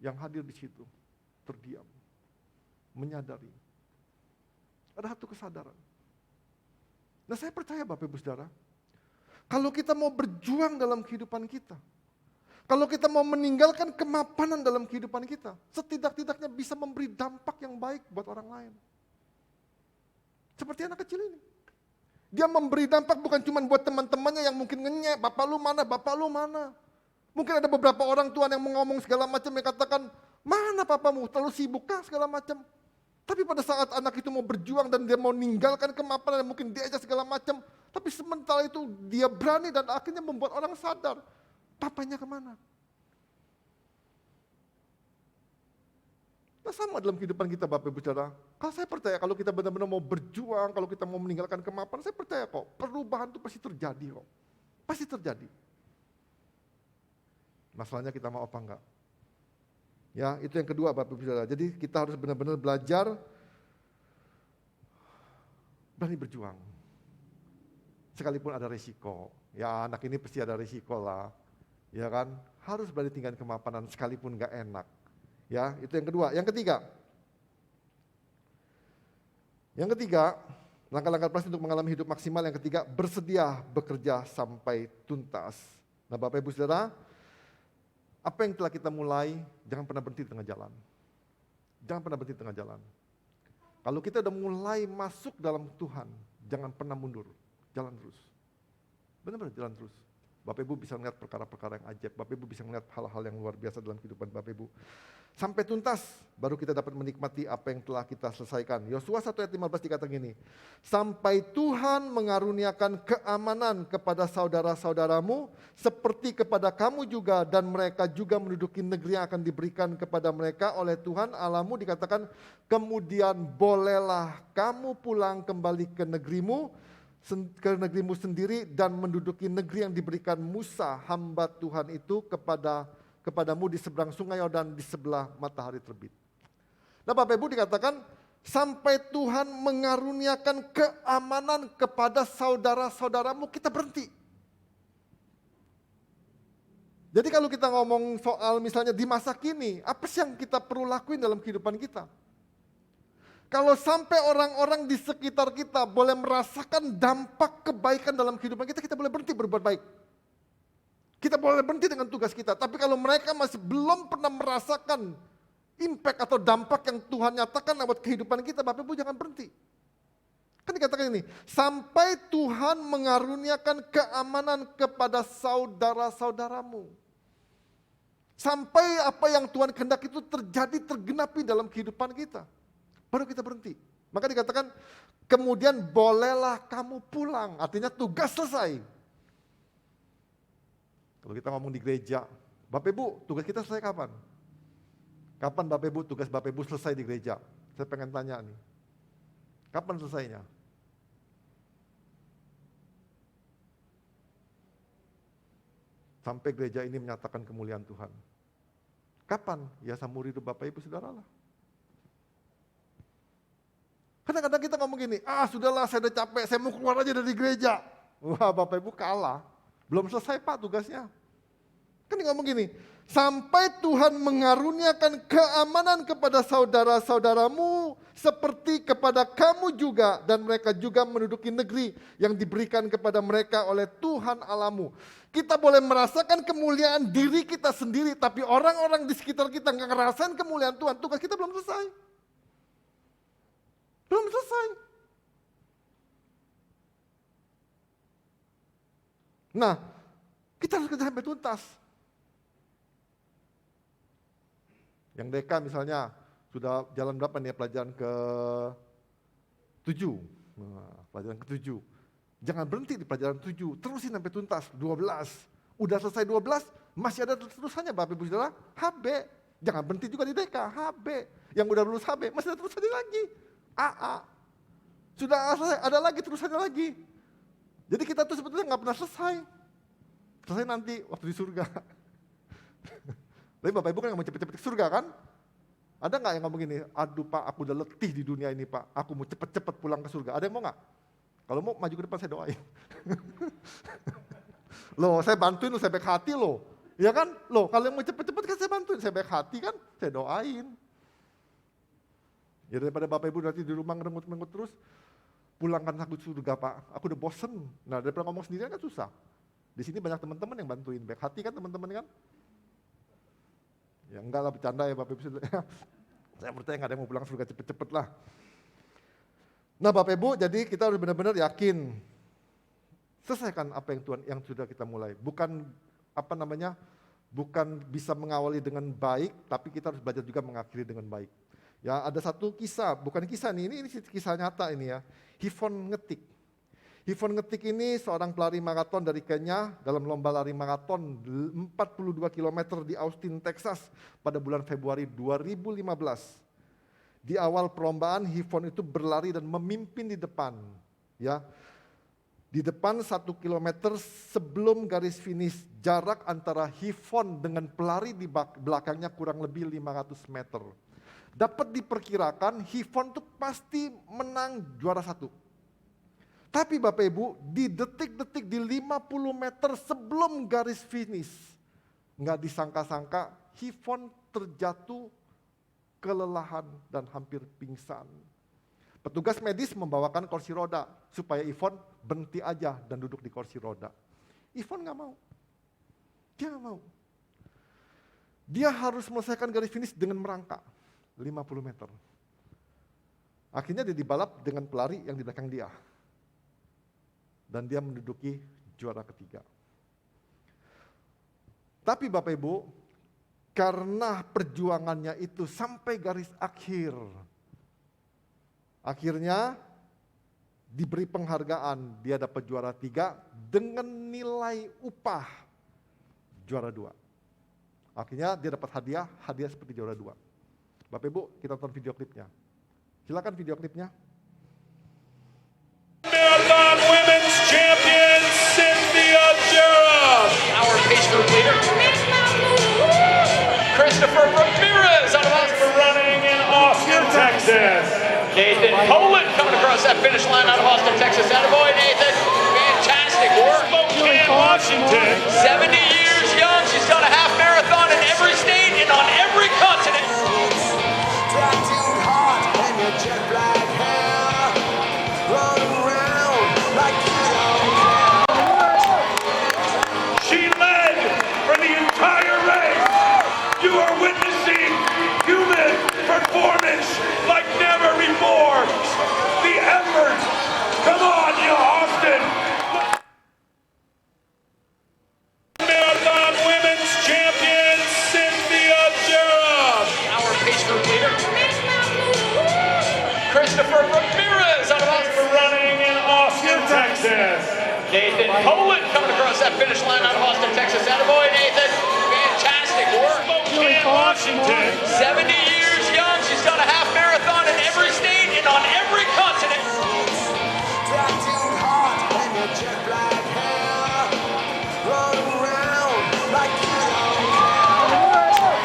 yang hadir di situ terdiam, menyadari. Ada satu kesadaran. Nah, saya percaya Bapak Ibu Saudara, kalau kita mau berjuang dalam kehidupan kita, kalau kita mau meninggalkan kemapanan dalam kehidupan kita, setidak-tidaknya bisa memberi dampak yang baik buat orang lain. Seperti anak kecil ini. Dia memberi dampak bukan cuma buat teman-temannya yang mungkin ngenyek, bapak lu mana, bapak lu mana. Mungkin ada beberapa orang Tuhan yang ngomong segala macam, yang katakan, mana papamu, terlalu sibuk kah segala macam. Tapi pada saat anak itu mau berjuang dan dia mau meninggalkan kemapanan dan mungkin diajak segala macam, tapi sementara itu dia berani dan akhirnya membuat orang sadar, papanya kemana. Nah, sama dalam kehidupan kita Bapak Ibu Saudara. Kalau saya percaya kalau kita benar-benar mau berjuang, kalau kita mau meninggalkan kemapanan, saya percaya kok perubahan itu pasti terjadi kok. Pasti terjadi. Masalahnya kita mau apa enggak? Ya, itu yang kedua Bapak Ibu Saudara. Jadi kita harus benar-benar belajar berani berjuang. Sekalipun ada risiko. Ya, anak ini pasti ada risiko lah. Ya kan? Harus berani tinggalkan kemapanan sekalipun enggak enak. Ya, itu yang kedua. Yang ketiga. Langkah-langkah praktis untuk mengalami hidup maksimal. Yang ketiga, bersedia bekerja sampai tuntas. Nah, Bapak Ibu Saudara, apa yang telah kita mulai, jangan pernah berhenti di tengah jalan. Jangan pernah berhenti di tengah jalan. Kalau kita udah mulai masuk dalam Tuhan, jangan pernah mundur. Jalan terus. Benar-benar jalan terus. Bapak Ibu bisa melihat perkara-perkara yang ajaib. Bapak Ibu bisa melihat hal-hal yang luar biasa dalam kehidupan Bapak Ibu. Sampai tuntas, baru kita dapat menikmati apa yang telah kita selesaikan. Yosua 1 ayat 15 dikatakan gini, sampai Tuhan mengaruniakan keamanan kepada saudara-saudaramu, seperti kepada kamu juga, dan mereka juga menduduki negeri yang akan diberikan kepada mereka oleh Tuhan Allahmu. Dikatakan, kemudian bolehlah kamu pulang kembali ke negerimu sendiri dan menduduki negeri yang diberikan Musa hamba Tuhan itu kepadamu di seberang sungai Yordan di sebelah matahari terbit. Nah Bapak Ibu dikatakan sampai Tuhan mengaruniakan keamanan kepada saudara-saudaramu, kita berhenti. Jadi kalau kita ngomong soal misalnya di masa kini, apa sih yang kita perlu lakuin dalam kehidupan kita? Kalau sampai orang-orang di sekitar kita boleh merasakan dampak kebaikan dalam kehidupan kita, kita boleh berhenti berbuat baik. Kita boleh berhenti dengan tugas kita. Tapi kalau mereka masih belum pernah merasakan impact atau dampak yang Tuhan nyatakan lewat kehidupan kita, Bapak Ibu jangan berhenti. Kan dikatakan ini, sampai Tuhan mengaruniakan keamanan kepada saudara-saudaramu. Sampai apa yang Tuhan kehendaki itu terjadi, tergenapi dalam kehidupan kita. Baru kita berhenti. Maka dikatakan, kemudian bolehlah kamu pulang. Artinya tugas selesai. Kalau kita ngomong di gereja, Bapak Ibu tugas kita selesai kapan? Kapan Bapak Ibu tugas Bapak Ibu selesai di gereja? Saya pengen tanya nih. Kapan selesainya? Sampai gereja ini menyatakan kemuliaan Tuhan. Kapan? Ya seumur hidup Bapak Ibu Saudara lah. Kadang-kadang kita ngomong gini, sudahlah saya udah capek, saya mau keluar aja dari gereja. Wah Bapak Ibu kalah, belum selesai Pak tugasnya. Kan dia ngomong gini, sampai Tuhan mengaruniakan keamanan kepada saudara-saudaramu seperti kepada kamu juga, dan mereka juga menduduki negeri yang diberikan kepada mereka oleh Tuhan Allahmu. Kita boleh merasakan kemuliaan diri kita sendiri, tapi orang-orang di sekitar kita nggak ngerasain kemuliaan Tuhan. Tugas kita belum selesai. Belum selesai. Nah, kita harus kerja sampai tuntas. Yang DK misalnya sudah jalan berapa nih pelajaran ke-7. Pelajaran ke-7. Jangan berhenti di pelajaran 7, terusin sampai tuntas. 12. Udah selesai 12, masih ada terusannya Bapak Ibu Saudara, HB. Jangan berhenti juga di DK, HB. Yang udah lulus HB, masih ada terusannya lagi. AA. Sudah selesai, ada lagi terusannya lagi. Jadi kita tuh sebetulnya nggak pernah selesai. Selesai nanti waktu di surga. Tapi Bapak Ibu kan nggak mau cepet-cepet ke surga kan? Ada nggak yang ngomong gini, aduh Pak, aku udah letih di dunia ini Pak, aku mau cepet-cepet pulang ke surga. Ada yang mau nggak? Kalau mau maju ke depan saya doain. Loh, saya bantuin lo, saya baik hati lo. Ya kan? Loh, kalau yang mau cepet-cepet kan saya bantuin, saya baik hati kan, saya doain. Ya daripada Bapak Ibu nanti di rumah ngerengut-ngerengut terus, pulangkan aku surga Pak, aku udah bosen. Nah daripada ngomong sendirian kan susah. Di sini banyak teman-teman yang bantuin, baik hati kan teman-teman kan? Ya enggak lah, bercanda ya Bapak Ibu. Saya percaya nggak ada yang mau pulang surga cepet-cepet lah. Nah Bapak Ibu, jadi kita harus benar-benar yakin. Selesaikan apa yang Tuhan yang sudah kita mulai. Bukan bukan bisa mengawali dengan baik, tapi kita harus belajar juga mengakhiri dengan baik. Ya ada satu kisah, bukan kisah nih, ini kisah nyata ini ya. Hifon Ngetik. Hifon Ngetik ini seorang pelari maraton dari Kenya dalam lomba lari maraton 42 km di Austin, Texas pada bulan Februari 2015. Di awal perlombaan Hifon itu berlari dan memimpin di depan. Ya, di depan 1 km sebelum garis finish, jarak antara Hifon dengan pelari di belakangnya kurang lebih 500 meter. Dapat diperkirakan Hifon itu pasti menang juara 1. Tapi Bapak Ibu, di detik-detik di 50 meter sebelum garis finish, nggak disangka-sangka Hifon terjatuh kelelahan dan hampir pingsan. Petugas medis membawakan kursi roda supaya Hifon berhenti aja dan duduk di kursi roda. Hifon nggak mau. Dia nggak mau. Dia harus selesaikan garis finish dengan merangkak 50 meter. Akhirnya dia dibalap dengan pelari yang di belakang dia. Dan dia menduduki juara ketiga. Tapi Bapak Ibu, karena perjuangannya itu sampai garis akhir, akhirnya diberi penghargaan, dia dapat juara 3 dengan nilai upah juara 2. Akhirnya dia dapat hadiah seperti juara 2. Bapak Ibu, kita tonton video klipnya. Silakan video klipnya. Marathon Women's Champion Cynthia Jerem. Our pace group leader, Christopher Ramirez out of Austin, running in Austin, Texas. Nathan Poland coming across that finish line out of Austin, Texas. Attaboy, Nathan. Fantastic work. Spokane, Washington. 70 years young. She's done a half marathon in every state and on every continent. Tattooed heart and your jet black hair. Run around like you don't care. She led for the entire race. You are witnessing human performance like never before. The effort. Come on, you Austin. Marathon Women's Champion Cynthia Jerem. Our pace group leader, Christopher Ramirez out of Austin, running in Austin, Texas. Nathan Poland coming across that finish line out of Austin, Texas. Attaboy, Nathan. Fantastic work. Spokane, Washington. 70 years young. She's done a half marathon in every state and on every continent. Tattooed heart and your jet black hair. Run around like you don't care.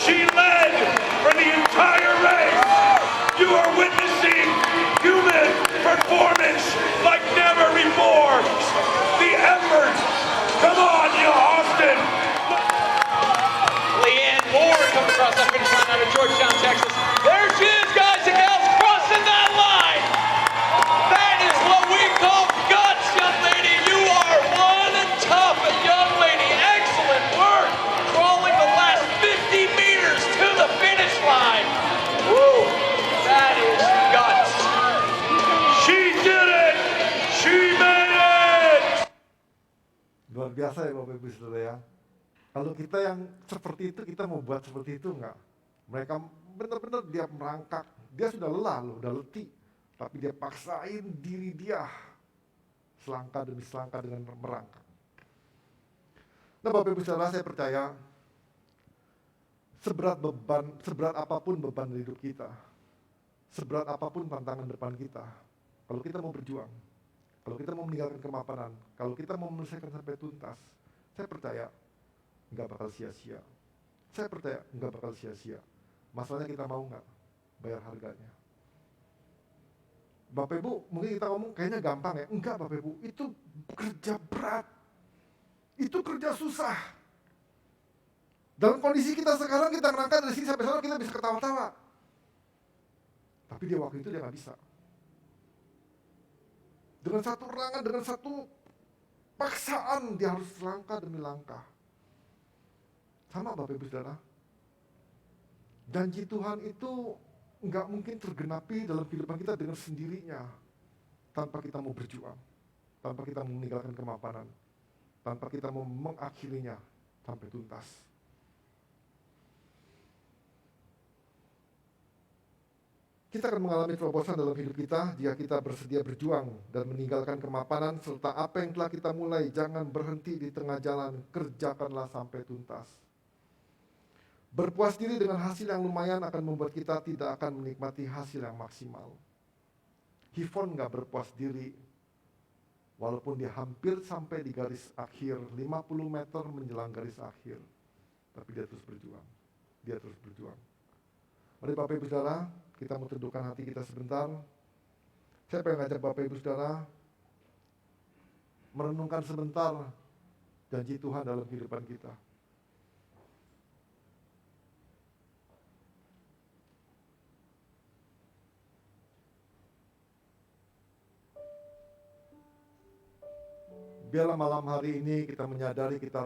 She led for the entire race. You are witnessing human performance like never before. The effort. Come on, you Austin. Luar biasa ya Bapak Ibu Saudara ya. Kalau kita yang seperti itu, kita mau buat seperti itu enggak? Mereka benar-benar dia merangkak, dia sudah lelah loh, udah letih, tapi dia paksain diri dia selangkah demi selangkah dengan merangkak. Nah Bapak Ibu Saudara, saya percaya seberat apapun beban hidup kita, seberat apapun tantangan depan kita, kalau kita mau berjuang, kalau kita mau meninggalkan kemapanan, kalau kita mau menyelesaikan sampai tuntas, saya percaya nggak bakal sia-sia. Saya percaya nggak bakal sia-sia. Masalahnya kita mau nggak bayar harganya. Bapak Ibu, mungkin kita ngomong kayaknya gampang ya. Enggak Bapak Ibu, itu kerja berat. Itu kerja susah. Dalam kondisi kita sekarang, kita ngerangka dari sini sampai sana kita bisa ketawa-tawa. Tapi dia waktu itu dia nggak bisa. Dengan satu rangan, dengan satu paksaan, dia harus langkah demi langkah. Sama Bapak Ibu Saudara. Janji Tuhan itu nggak mungkin tergenapi dalam kehidupan kita dengan sendirinya. Tanpa kita mau berjuang. Tanpa kita mau meninggalkan kemapanan. Tanpa kita mau mengakhirinya sampai tuntas. Kita akan mengalami terobosan dalam hidup kita jika kita bersedia berjuang dan meninggalkan kemapanan serta apa yang telah kita mulai. Jangan berhenti di tengah jalan, kerjakanlah sampai tuntas. Berpuas diri dengan hasil yang lumayan akan membuat kita tidak akan menikmati hasil yang maksimal. Hifon gak berpuas diri, walaupun dia hampir sampai di garis akhir, 50 meter menjelang garis akhir. Tapi dia terus berjuang, dia terus berjuang. Mari Bapak Ibu Saudara, kita mau tundukkan hati kita sebentar. Saya pengen ngajak Bapak Ibu Saudara merenungkan sebentar janji Tuhan dalam kehidupan kita. Biarlah malam hari ini kita menyadari kita